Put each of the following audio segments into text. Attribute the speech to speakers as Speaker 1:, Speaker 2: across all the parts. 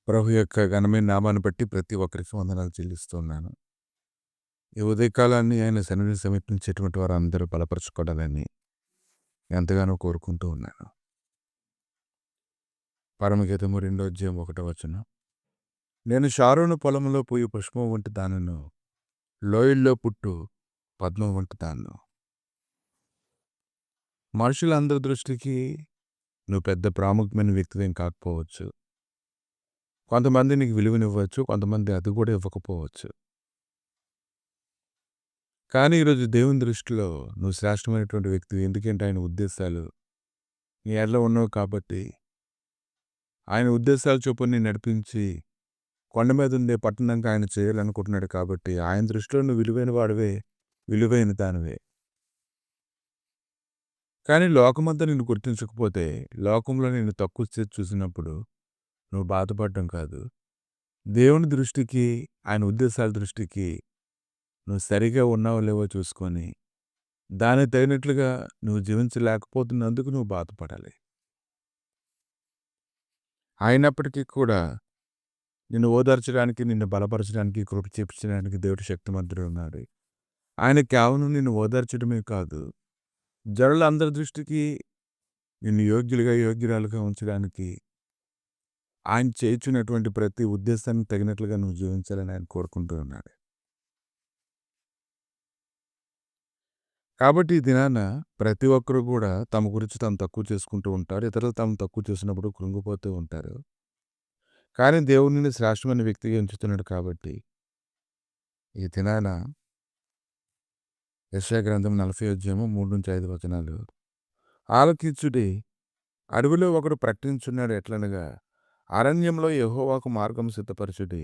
Speaker 1: ప్రభు యొక్క ఘనమైన నామాన్ని బట్టి ప్రతి ఒక్కరికి వందనాలు చెల్లిస్తూ ఉన్నాను. ఈ ఉదయకాలాన్ని ఆయన సన్నిధిని సమీపించేటువంటి వారందరూ బలపరచుకోవాలని ఎంతగానో కోరుకుంటూ ఉన్నాను. పరమగీతము 2వ అధ్యాయం 1వ వచనం. నేను షారోను పొలంలో పూయు పుష్పం వంటి దానను, లోయల్లో పుట్టు పద్మం వంటి దాన్ను. మనుషులందరి దృష్టికి నువ్వు పెద్ద ప్రాముఖ్యమైన వ్యక్తివేం కాకపోవచ్చు. కొంతమంది నీకు విలువనివ్వచ్చు, కొంతమంది అది కూడా ఇవ్వకపోవచ్చు. కానీ ఈరోజు దేవుని దృష్టిలో నువ్వు శ్రేష్టమైనటువంటి వ్యక్తివి. ఎందుకంటే ఆయన ఉద్దేశాలు నీ ఎడల ఉన్నవి కాబట్టి, ఆయన ఉద్దేశాల చొప్పున నిన్ను నడిపించి కొండ మీద ఉండే పట్టణంగా ఆయన చేయాలనుకుంటున్నాడు కాబట్టి, ఆయన దృష్టిలో నువ్వు విలువైన వాడివే, విలువైన దానివే. కానీ లోకమంతా నిన్ను గుర్తించకపోతే, లోకంలో నిన్ను తక్కువ చేసి చూసినప్పుడు నువ్వు బాధపడడం కాదు, దేవుని దృష్టికి, ఆయన ఉద్దేశాల దృష్టికి నువ్వు సరిగా ఉన్నావో లేవో చూసుకొని, దానికి తగినట్లుగా నువ్వు జీవించలేకపోతున్నందుకు నువ్వు బాధపడాలి. అయినప్పటికీ కూడా నిన్ను ఓదార్చడానికి, నిన్ను బలపరచడానికి, కృప చూపించడానికి దేవుడు శక్తిమంతుడు ఉన్నాడు. ఆయన కేవలం నిన్ను ఓదార్చడమే కాదు, జనులందరి దృష్టికి నిన్ను యోగ్యులుగా, యోగ్యురాలుగా ఉంచడానికి ఆయన చేయుచున్నటువంటి ప్రతి ఉద్దేశానికి తగినట్లుగా నువ్వు జీవించాలని ఆయన కోరుకుంటూ ఉన్నాడు. కాబట్టి ఈ దినాన ప్రతి ఒక్కరు కూడా తమ గురించి తాము తక్కువ చేసుకుంటూ ఉంటారు. ఇతరులు తాము తక్కువ చేసినప్పుడు కృంగిపోతూ ఉంటారు. కానీ దేవుడు నిన్ను శ్రేష్టమైన వ్యక్తిగా ఉంచుతున్నాడు కాబట్టి, ఈ దినాన యెషయా గ్రంథం 40వ అధ్యాయము 3-5 వచనాలు. ఆలకించుడి, అడవిలో ఒకడు ప్రకటించున్నాడు ఎట్లనగా, అరణ్యంలో యెహోవాకు మార్గం సిద్ధపరచుడి,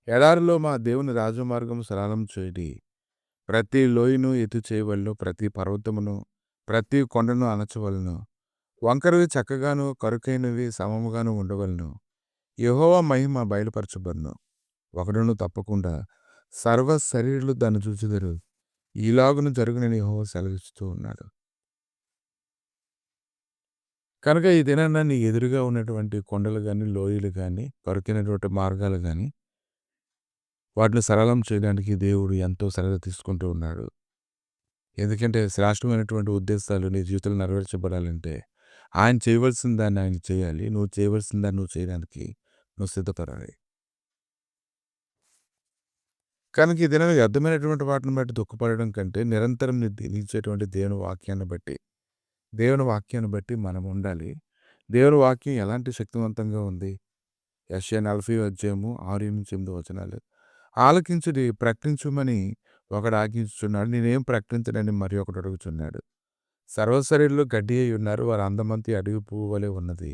Speaker 1: ఎడారిలో మా దేవుని రాజమార్గం సరళం చేయుడి. ప్రతి లోయను ఎత్తు చేయవలను, ప్రతి పర్వతమును, ప్రతి కొండను అణచవలను. వంకరవి చక్కగాను, కరుకైనవి సమముగాను ఉండవలను. యెహోవా మహిమ బయలుపరచబడును. ఒకడును తప్పకుండా సర్వ శరీరులు దాన్ని చూచుదురు. ఈలాగున జరుగునని యెహోవా సెలవిస్తూ ఉన్నాడు. కనుక ఈ దినాన నీ ఎదురుగా ఉన్నటువంటి కొండలు కానీ, లోయలు కానీ, కరుకైనటువంటి మార్గాలు కానీ, వాటిని సరళం చేయడానికి దేవుడు ఎంతో శ్రద్ధ తీసుకుంటూ ఉన్నాడు. ఎందుకంటే శ్రేష్టమైనటువంటి ఉద్దేశాలు నీ జీవితంలో నెరవేర్చబడాలంటే ఆయన చేయవలసిన దాన్ని ఆయన చేయాలి. నువ్వు చేయవలసిన దాన్ని నువ్వు చేయడానికి నువ్వు సిద్ధపడాలి. కనుక ఈ దినం వ్యర్థమైనటువంటి వాటిని బట్టి దుఃఖపడడం కంటే నిరంతరం నిలిచేటువంటి దేవుని వాక్యాన్ని బట్టి మనం ఉండాలి. దేవుని వాక్యం ఎలాంటి శక్తివంతంగా ఉంది? యెషయా 40వ అధ్యాయము 6-8 వచనాలు. ఆలకించుడి, ప్రకటించుమని ఒకడు ఆజ్ఞించుచున్నాడు, నేనేం ప్రకటించడని మరి ఒకడు అడుగుచున్నాడు. సర్వశరీరులు గడ్డి అయి ఉన్నారు, వారి అందమంతి అడవి పువ్వు వలె ఉన్నది.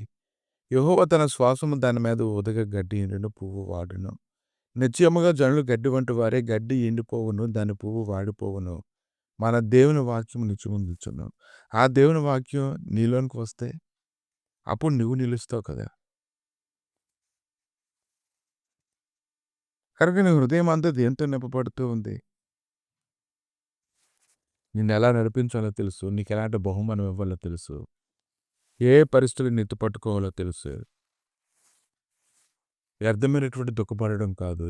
Speaker 1: యెహోవా తన శ్వాసము దాని మీద ఊదగ గడ్డి ఎండును, పువ్వు వాడును. నిశ్చయముగా జనులు గడ్డి వంటి వారే, గడ్డి ఎండిపోవును, దాని పువ్వు వాడిపోవును. మన దేవుని వాక్యం నిత్యము నిలుచును. ఆ దేవుని వాక్యం నీలోనికి వస్తే అప్పుడు నువ్వు నిలుస్తావు కదా. కనుక నీ హృదయం అంతా దేంతో నింపబడుతూ ఉంది? నిన్ను ఎలా నడిపించాలో తెలుసు, నీకు ఎలాంటి బహుమానం ఇవ్వాలో తెలుసు, ఏ పరిస్థితులు నెత్తి పట్టుకోవాలో తెలుసు. వ్యర్థమైనటువంటి దుఃఖపడడం కాదు,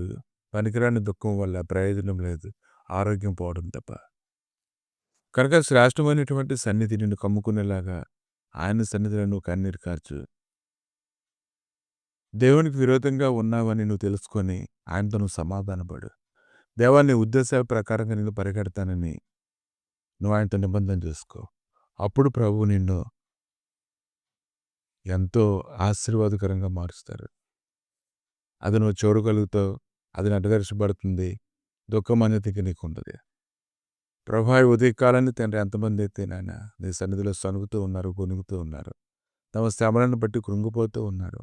Speaker 1: పనికిరాని దుఃఖం వల్ల ప్రయోజనం లేదు, ఆరోగ్యం పోవడం తప్ప. కనుక శ్రేష్టమైనటువంటి సన్నిధి నిన్ను కమ్ముకునేలాగా ఆయన సన్నిధిలో నువ్వు కన్నీరు కార్చు. దేవునికి విరోధంగా ఉన్నావని నువ్వు తెలుసుకొని ఆయనతో నువ్వు సమాధానపడు. దేవాన్ని ఉద్దేశాల ప్రకారంగా నిన్ను పరిగెడతానని నువ్వు ఆయనతో నిబంధన చేసుకో. అప్పుడు ప్రభువు నిన్ను ఎంతో ఆశీర్వాదకరంగా మారుస్తారు. అది నువ్వు చూడగలుగుతావు, అది నెరవేర్చబడుతుంది, దుఃఖం అనేది నీకు ఉండదు. ప్రభా ఉదయకాలాన్ని తండ్రి ఎంతమంది అయితే నాయన నీ సన్నిధిలో సనుగుతూ ఉన్నారు, గొనుగుతూ ఉన్నారు, తమ శ్రమలను బట్టి కృంగిపోతూ ఉన్నారు.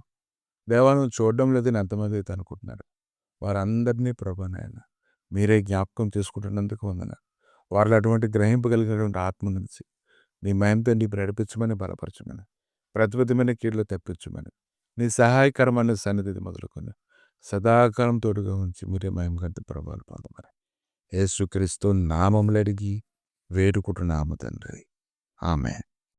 Speaker 1: దేవా నువ్వు చూడడం లేదని ఎంతమంది అయితే అనుకుంటున్నారు, వారందరినీ ప్రభా నాయన మీరే జ్ఞాపకం చేసుకుంటున్నందుకు వందనాలు. వారిలో అటువంటి గ్రహింపగలిగినటువంటి ఆత్మ నుంచి నీ మయంతో నీ నడిపించమని, బలపరచమని, ప్రతిబద్ధమైన కీడులో తెప్పించమని, నీ సహాయకరమైన సన్నిధి మొదలుకొని సదాకాలం తోడుగా ఉంచి మీరే మహిమ గంట ప్రభావాలు పొందమని యేసుక్రీస్తు నామములో అడిగి వేడుకుంటున్నాము తండ్రి. ఆమేన్.